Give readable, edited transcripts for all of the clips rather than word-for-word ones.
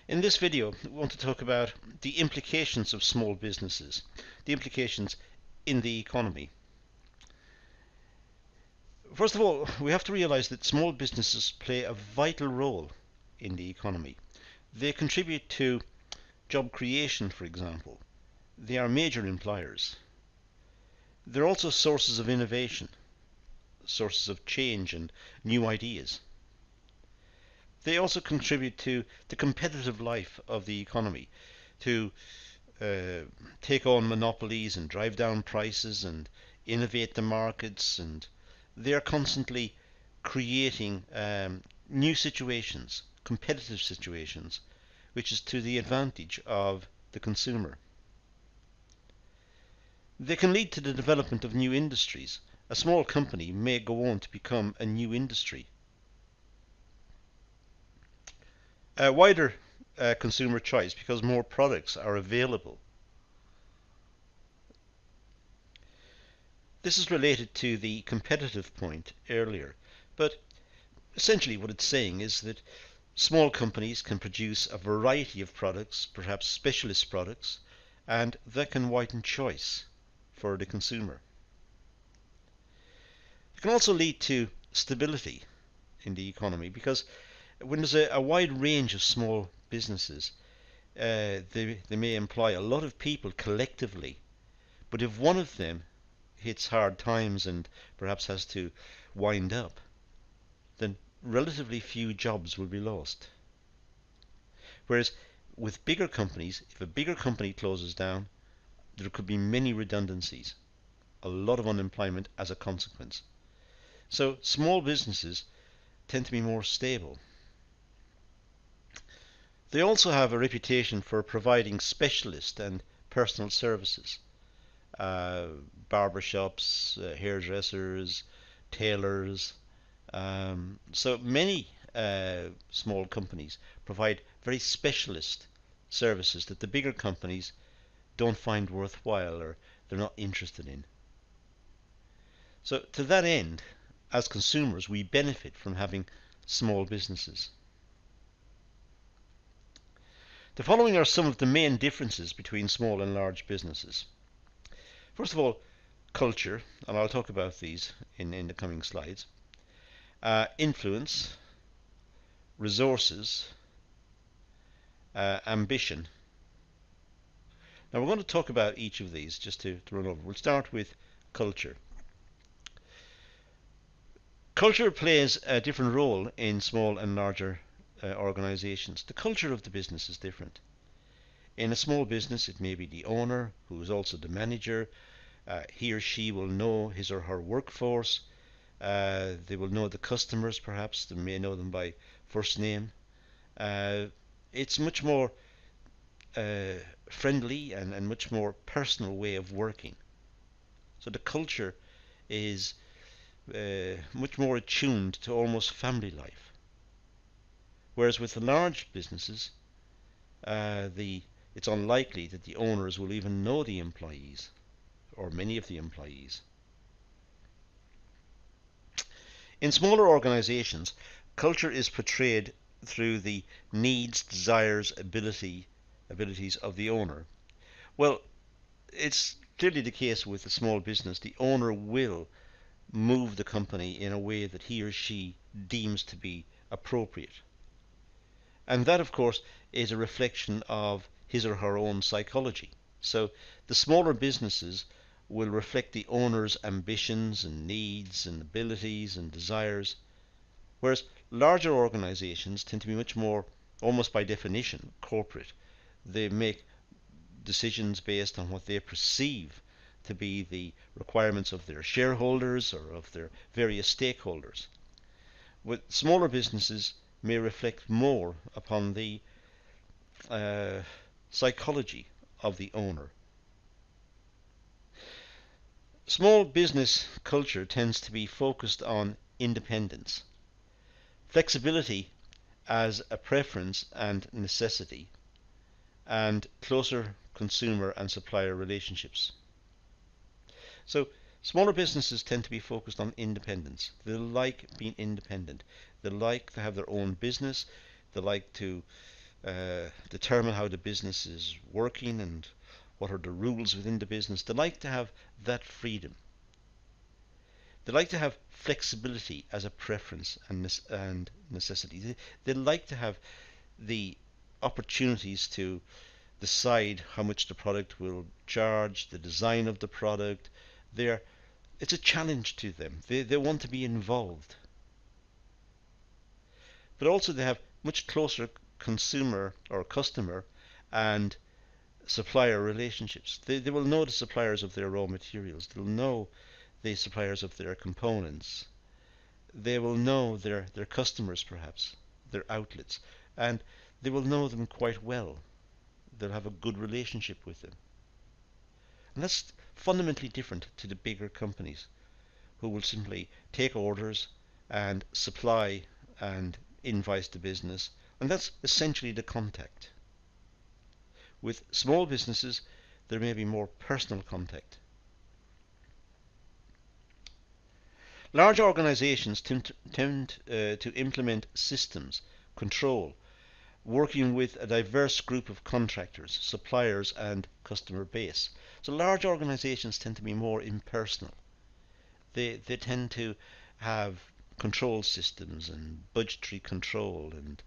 In this video, we want to talk about the implications of small businesses, the implications in the economy. First of all, we have to realize that small businesses play a vital role in the economy. They contribute to job creation, for example. They are major employers. They're also sources of innovation, sources of change and new ideas. They also contribute to the competitive life of the economy, to take on monopolies and drive down prices and innovate the markets, and they are constantly creating new situations, competitive situations, which is to the advantage of the consumer. They can lead to the development of new industries. A small company may go on to become a new industry. A wider consumer choice because more products are available. This is related to the competitive point earlier, but essentially what it's saying is that small companies can produce a variety of products, perhaps specialist products, and that can widen choice for the consumer. It can also lead to stability in the economy because when there's a wide range of small businesses, they may employ a lot of people collectively, but if one of them hits hard times and perhaps has to wind up, then relatively few jobs will be lost. Whereas with bigger companies, if a bigger company closes down, there could be many redundancies, a lot of unemployment as a consequence. So small businesses tend to be more stable. They also have a reputation for providing specialist and personal services. Barbershops, hairdressers, tailors. So many small companies provide very specialist services that the bigger companies don't find worthwhile or they're not interested in. So to that end, as consumers, we benefit from having small businesses. The following are some of the main differences between small and large businesses. First of all, culture, and I'll talk about these in the coming slides. Influence, resources, ambition. Now we're going to talk about each of these just to run over. We'll start with culture. Culture plays a different role in small and larger organizations. The culture of the business is different. In a small business, it may be the owner who is also the manager. He or she will know his or her workforce. They will know the customers, perhaps. They may know them by first name. It's much more friendly and much more personal way of working. So the culture is much more attuned to almost family life. Whereas with the large businesses, it's unlikely that the owners will even know the employees or many of the employees. In smaller organizations, culture is portrayed through the needs, desires, abilities of the owner. Well, it's clearly the case with a small business. The owner will move the company in a way that he or she deems to be appropriate. And that, of course, is a reflection of his or her own psychology. So the smaller businesses will reflect the owner's ambitions and needs and abilities and desires, whereas larger organizations tend to be much more, almost by definition, corporate. They make decisions based on what they perceive to be the requirements of their shareholders or of their various stakeholders. With smaller businesses may reflect more upon the psychology of the owner. Small business culture tends to be focused on independence, flexibility as a preference and necessity, and closer consumer and supplier relationships. So smaller businesses tend to be focused on independence. They like being independent. They like to have their own business. They like to determine how the business is working and what are the rules within the business. They like to have that freedom. They like to have flexibility as a preference and necessity. They like to have the opportunities to decide how much the product will charge, the design of the product. It's a challenge to them. They want to be involved. But also they have much closer consumer or customer and supplier relationships. They will know the suppliers of their raw materials. They'll know the suppliers of their components. They will know their customers perhaps, their outlets, and they will know them quite well. They'll have a good relationship with them. And that's fundamentally different to the bigger companies who will simply take orders and supply and invoice the business, and that's essentially the contact. With small businesses, there may be more personal contact. Large organizations tend to implement systems, control, working with a diverse group of contractors, suppliers, and customer base. So large organizations tend to be more impersonal. They tend to have control systems and budgetary control, and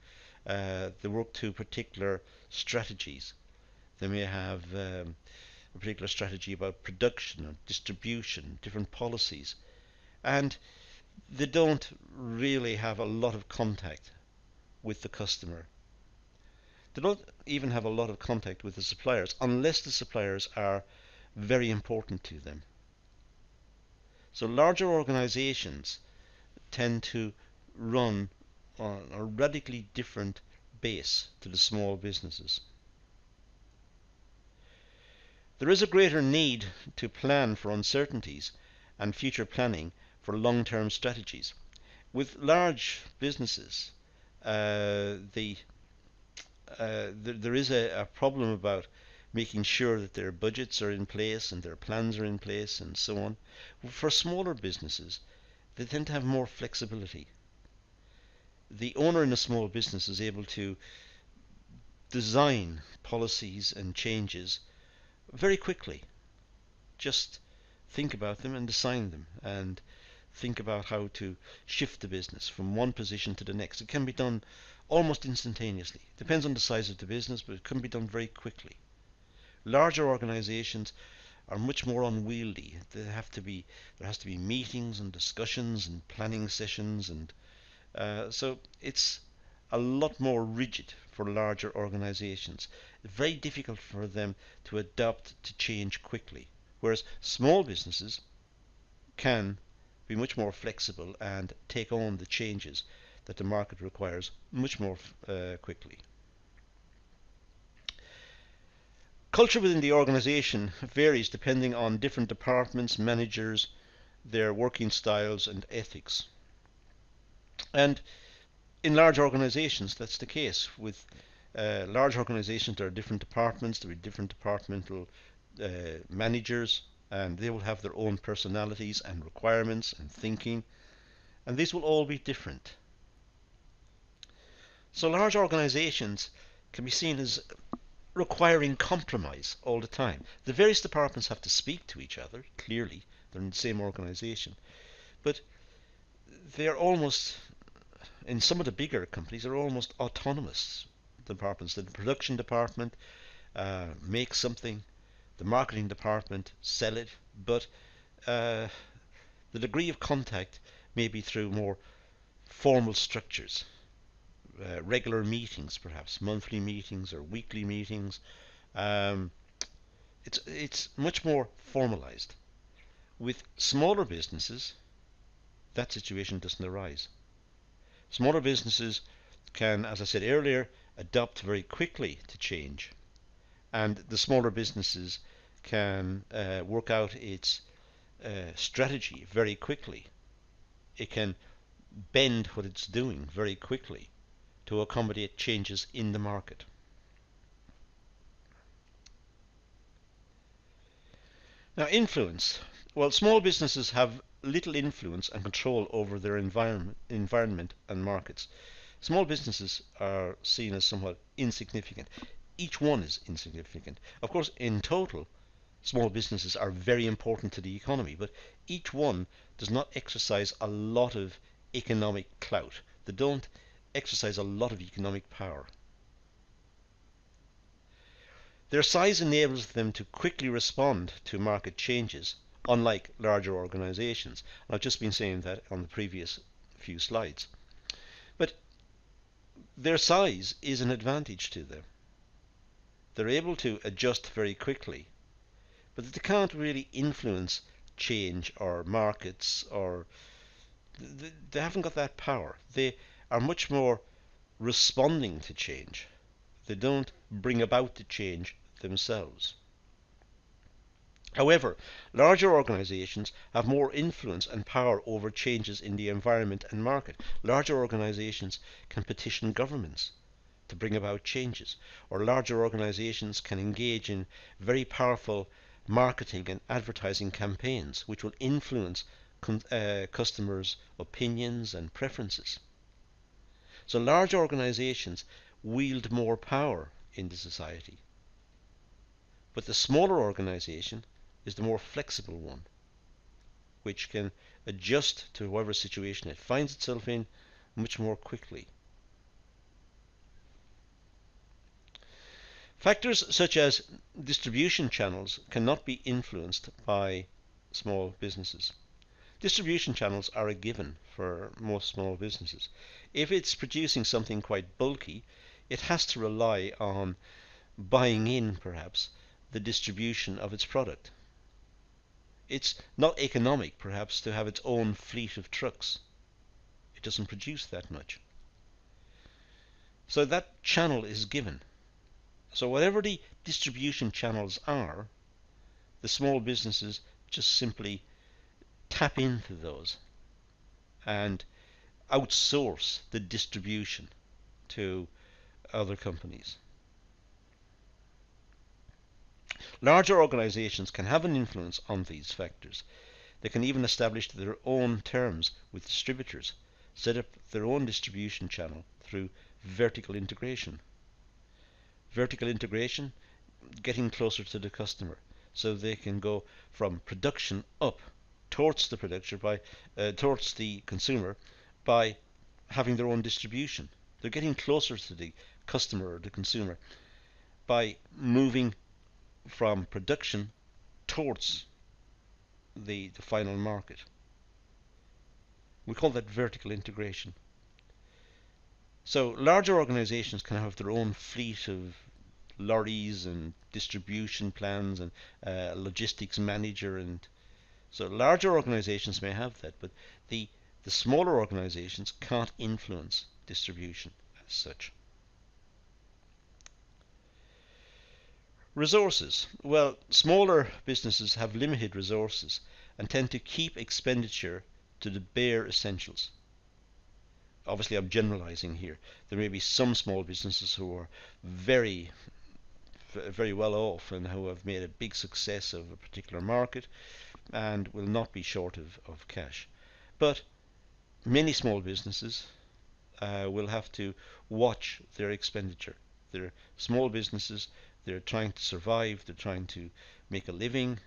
they work to particular strategies. They may have a particular strategy about production or distribution, different policies, and they don't really have a lot of contact with the customer. They don't even have a lot of contact with the suppliers unless the suppliers are very important to them. So larger organizations tend to run on a radically different base to the small businesses. There is a greater need to plan for uncertainties and future planning for long-term strategies. With large businesses, there is a problem about making sure that their budgets are in place and their plans are in place and so on. For smaller businesses, they tend to have more flexibility. The owner in a small business is able to design policies and changes very quickly. Just think about them and design them, and think about how to shift the business from one position to the next. It can be done almost instantaneously. Depends on the size of the business, but it can be done very quickly. Larger organizations are much more unwieldy. There has to be meetings and discussions and planning sessions, and so it's a lot more rigid for larger organizations. It's very difficult for them to adapt to change quickly, whereas small businesses can be much more flexible and take on the changes that the market requires much more quickly. Culture within the organization varies depending on different departments, managers, their working styles and ethics. And in large organizations, that's the case. With large organizations, there are different departments, there are different departmental managers, and they will have their own personalities and requirements and thinking, and these will all be different. So large organizations can be seen as requiring compromise all the time. The various departments have to speak to each other, clearly, they're in the same organization, but they are almost, in some of the bigger companies, they're almost autonomous departments. The production department makes something, the marketing department sell it, but the degree of contact may be through more formal structures, regular meetings, perhaps monthly meetings or weekly meetings. It's much more formalized. With smaller businesses, that situation doesn't arise. Smaller businesses can, as I said earlier, adapt very quickly to change, and the smaller businesses can work out its strategy very quickly. It can bend what it's doing very quickly to accommodate changes in the market. Now, influence. Well, small businesses have little influence and control over their environment and markets. Small businesses are seen as somewhat insignificant. Each one is insignificant. Of course, in total, small businesses are very important to the economy, but each one does not exercise a lot of economic clout. They don't exercise a lot of economic power. Their size enables them to quickly respond to market changes, unlike larger organizations. I've just been saying that on the previous few slides. But their size is an advantage to them. They're able to adjust very quickly, but they can't really influence change or markets, or they haven't got that power. They are much more responding to change. They don't bring about the change themselves. However, larger organizations have more influence and power over changes in the environment and market. Larger organizations can petition governments to bring about changes, or larger organizations can engage in very powerful marketing and advertising campaigns which will influence customers' opinions and preferences. So large organizations wield more power in the society. But the smaller organization is the more flexible one, which can adjust to whatever situation it finds itself in much more quickly. Factors such as distribution channels cannot be influenced by small businesses. Distribution channels are a given for most small businesses. If it's producing something quite bulky, it has to rely on buying in, perhaps, the distribution of its product. It's not economic, perhaps, to have its own fleet of trucks. It doesn't produce that much. So that channel is given. So whatever the distribution channels are, the small businesses just simply tap into those and outsource the distribution to other companies. Larger organizations can have an influence on these factors. They can even establish their own terms with distributors, set up their own distribution channel through vertical integration. Vertical integration, getting closer to the customer, so they can go from production up towards the producer towards the consumer by having their own distribution. They're getting closer to the customer or the consumer by moving from production towards the final market. We call that vertical integration. So larger organizations can have their own fleet of lorries and distribution plans and logistics manager, and so larger organizations may have that, but the smaller organizations can't influence distribution as such. Resources. Well, smaller businesses have limited resources and tend to keep expenditure to the bare essentials. Obviously, I'm generalizing here. There may be some small businesses who are very well off and who have made a big success of a particular market and will not be short of cash. But many small businesses will have to watch their expenditure. They're small businesses, they're trying to survive, they're trying to make a living,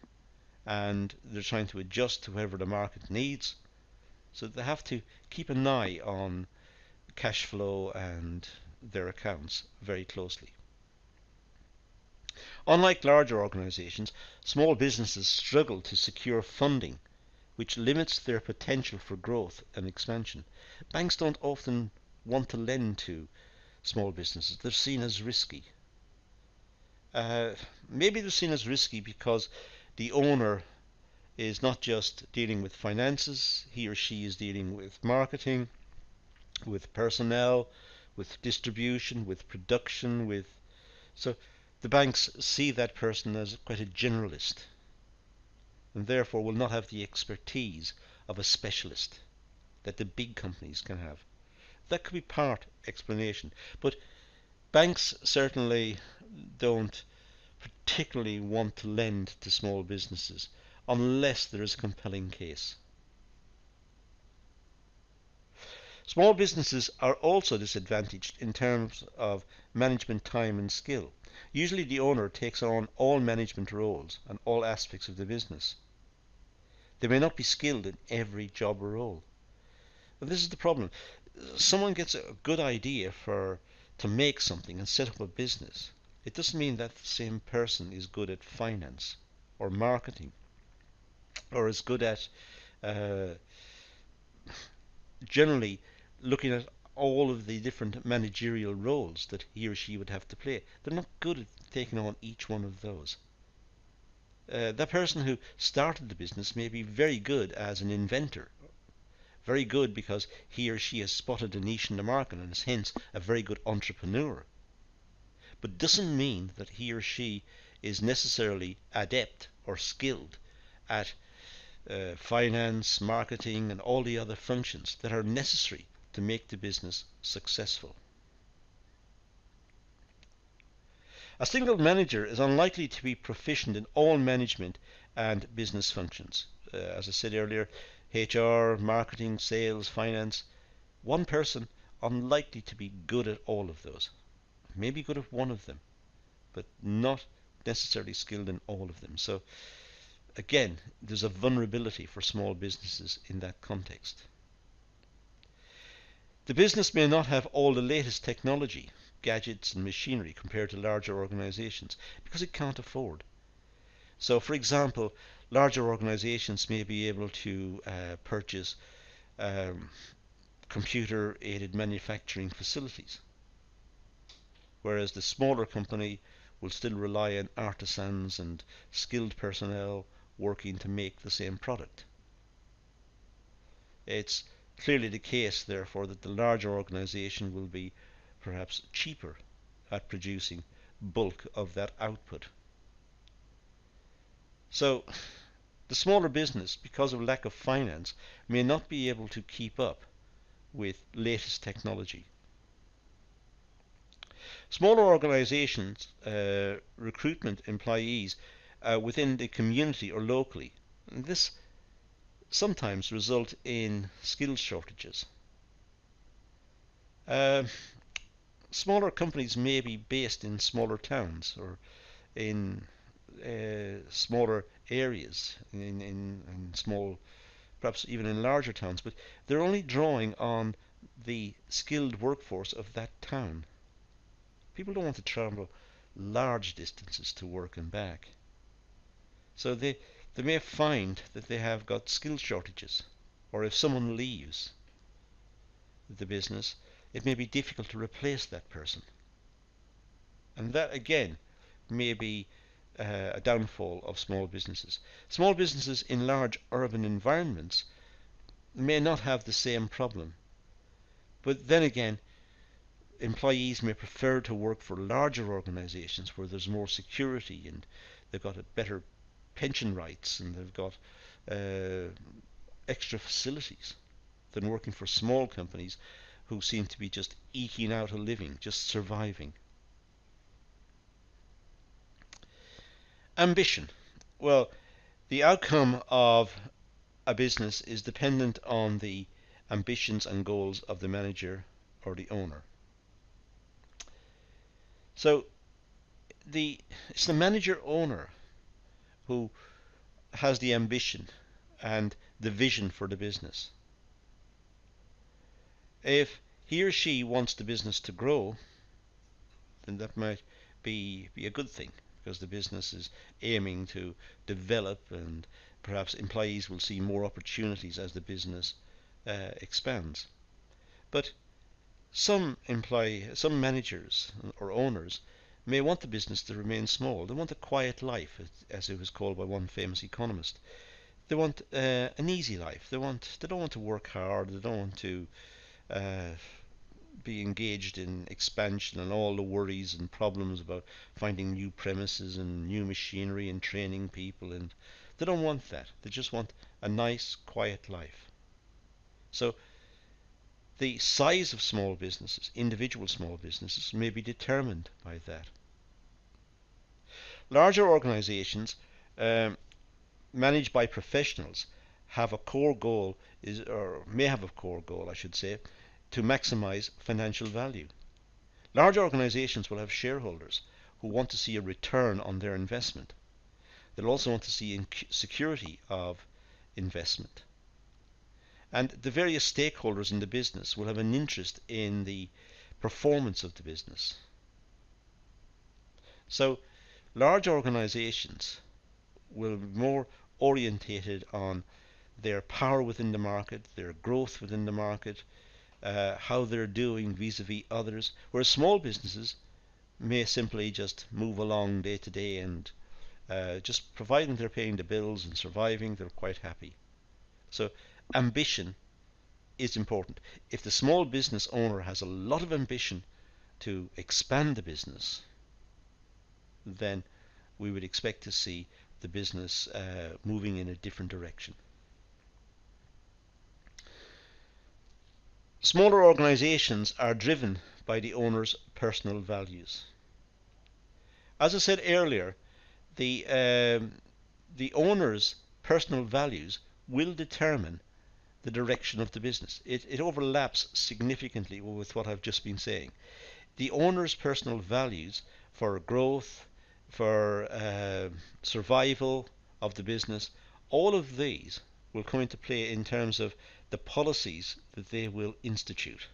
and they're trying to adjust to whatever the market needs. So they have to keep an eye on cash flow and their accounts very closely. Unlike larger organizations, small businesses struggle to secure funding, which limits their potential for growth and expansion. Banks don't often want to lend to small businesses. They're seen as risky. Maybe they're seen as risky because the owner is not just dealing with finances, he or she is dealing with marketing, with personnel, with distribution, with production, so the banks see that person as quite a generalist and therefore will not have the expertise of a specialist that the big companies can have. That could be part explanation, but banks certainly don't particularly want to lend to small businesses unless there is a compelling case. Small businesses are also disadvantaged in terms of management time and skill. Usually the owner takes on all management roles and all aspects of the business. They may not be skilled in every job or role. And this is the problem. Someone gets a good idea to make something and set up a business. It doesn't mean that the same person is good at finance or marketing or is good at uh, generally looking at all of the different managerial roles that he or she would have to play. They're not good at taking on each one of those. That person who started the business may be very good as an inventor, very good because he or she has spotted a niche in the market and is hence a very good entrepreneur. But doesn't mean that he or she is necessarily adept or skilled at finance, marketing, and all the other functions that are necessary to make the business successful. A single manager is unlikely to be proficient in all management and business functions. As I said earlier, HR, marketing, sales, finance. One person unlikely to be good at all of those. Maybe good at one of them, but not necessarily skilled in all of them. So again, there's a vulnerability for small businesses in that context. The business may not have all the latest technology, gadgets and machinery compared to larger organizations because it can't afford. So for example, larger organizations may be able to purchase computer aided manufacturing facilities, whereas the smaller company will still rely on artisans and skilled personnel working to make the same product. It's clearly the case, therefore, that the larger organization will be perhaps cheaper at producing bulk of that output. So the smaller business, because of lack of finance, may not be able to keep up with latest technology. Smaller organizations recruitment employees within the community or locally. And this sometimes result in skill shortages. Smaller companies may be based in smaller towns or in smaller areas, in small, perhaps even in larger towns, but they're only drawing on the skilled workforce of that town. People don't want to travel large distances to work and back. So they may find that they have got skill shortages, or if someone leaves the business, it may be difficult to replace that person. And that again may be a downfall of small businesses. Small businesses in large urban environments may not have the same problem. But then again, employees may prefer to work for larger organizations where there's more security and they've got a better pension rights and they've got extra facilities than working for small companies who seem to be just eking out a living, just surviving. Ambition. Well, the outcome of a business is dependent on the ambitions and goals of the manager or the owner. So it's the manager owner who has the ambition and the vision for the business. If he or she wants the business to grow, then that might be a good thing because the business is aiming to develop and perhaps employees will see more opportunities as the business expands. But some managers or owners may want the business to remain small. They want a quiet life, as it was called by one famous economist. They want an easy life. They don't want to work hard. They don't want to be engaged in expansion and all the worries and problems about finding new premises and new machinery and training people. And they don't want that. They just want a nice, quiet life. So the size of small businesses, individual small businesses, may be determined by that. Larger organizations managed by professionals have a core goal, or may have a core goal, I should say, to maximize financial value. Large organizations will have shareholders who want to see a return on their investment. They'll also want to see security of investment. And the various stakeholders in the business will have an interest in the performance of the business. So large organizations will be more orientated on their power within the market, their growth within the market, how they're doing vis-a-vis others, whereas small businesses may simply just move along day to day and just providing they're paying the bills and surviving, they're quite happy. So ambition is important. If the small business owner has a lot of ambition to expand the business, then we would expect to see the business moving in a different direction. Smaller organizations are driven by the owner's personal values. As I said earlier, the owner's personal values will determine the direction of the business. It overlaps significantly with what I've just been saying. The owner's personal values for growth, for survival of the business, all of these will come into play in terms of the policies that they will institute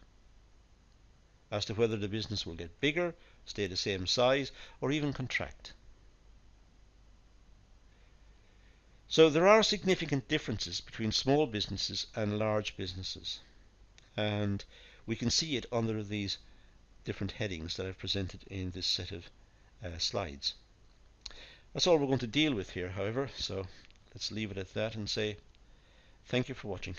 as to whether the business will get bigger, stay the same size, or even contract. So there are significant differences between small businesses and large businesses, and we can see it under these different headings that I've presented in this set of slides. That's all we're going to deal with here, however, so let's leave it at that and say thank you for watching.